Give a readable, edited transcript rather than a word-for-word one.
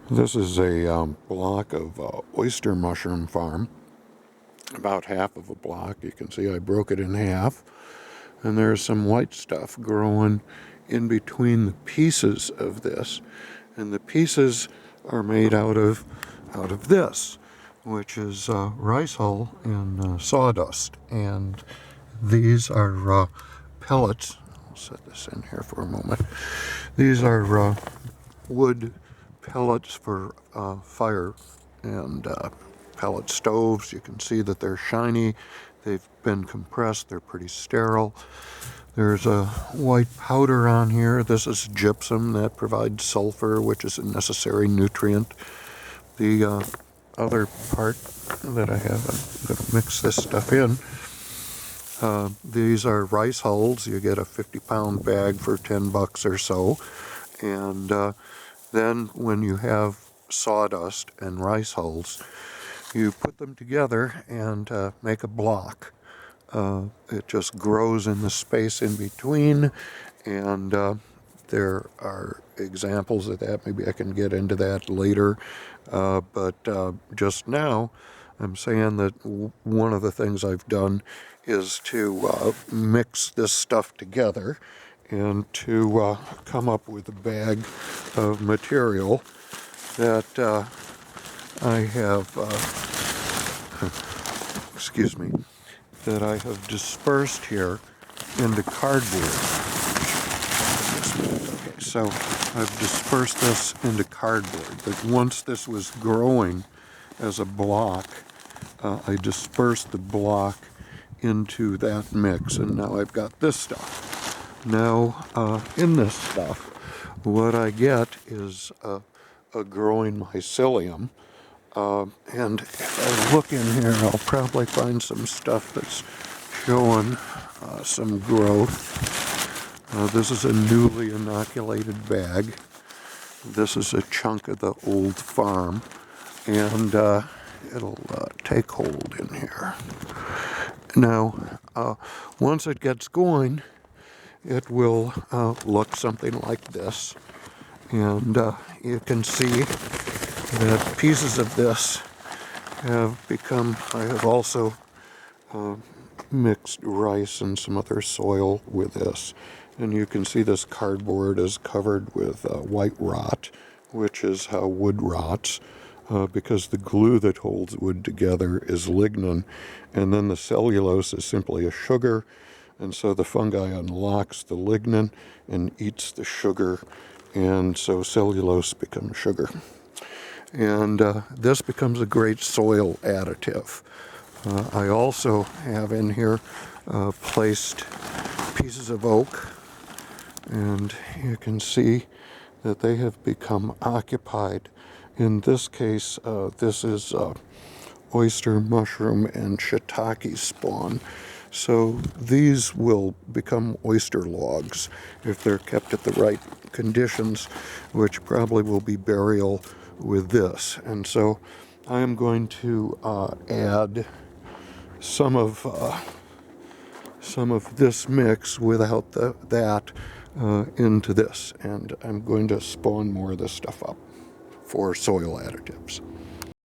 This is a block of oyster mushroom farm, about half of a block. You can see I broke it in half, and there's some white stuff growing in between the pieces of this, and the pieces are made out of this, which is rice hull and sawdust, and these are pellets. I'll set this in here for a moment. These are wood pellets for fire and pellet stoves. You can see that they're shiny. They've been compressed. They're pretty sterile. There's a white powder on here. This is gypsum that provides sulfur, which is a necessary nutrient. The other part that I have, I'm going to mix this stuff in. These are rice hulls. You get a 50-pound bag for $10 or so. And then when you have sawdust and rice hulls, you put them together and make a block. It just grows in the space in between, and there are examples of that. Maybe I can get into that later, but just now I'm saying that one of the things I've done is to mix this stuff together and to come up with a bag of material that I have, excuse me, that I have dispersed here into cardboard. Okay, so I've dispersed this into cardboard, but once this was growing as a block, I dispersed the block into that mix, and now I've got this stuff. Now, in this stuff, what I get is a growing mycelium, and if I look in here, I'll probably find some stuff that's showing some growth. This is a newly inoculated bag. This is a chunk of the old farm, and it'll take hold in here. Now, once it gets going, it will look something like this, and you can see that pieces of this have become, I have also mixed rice and some other soil with this, and you can see this cardboard is covered with white rot, which is how wood rots, because the glue that holds wood together is lignin, and then the cellulose is simply a sugar, and so the fungi unlocks the lignin and eats the sugar, and so cellulose becomes sugar. And this becomes a great soil additive. I also have in here placed pieces of oak, and you can see that they have become occupied. In this case, this is oyster mushroom and shiitake spawn. So these will become oyster logs if they're kept at the right conditions, which probably will be burial with this. And so I am going to add some of this mix without that into this, and I'm going to spawn more of this stuff up for soil additives.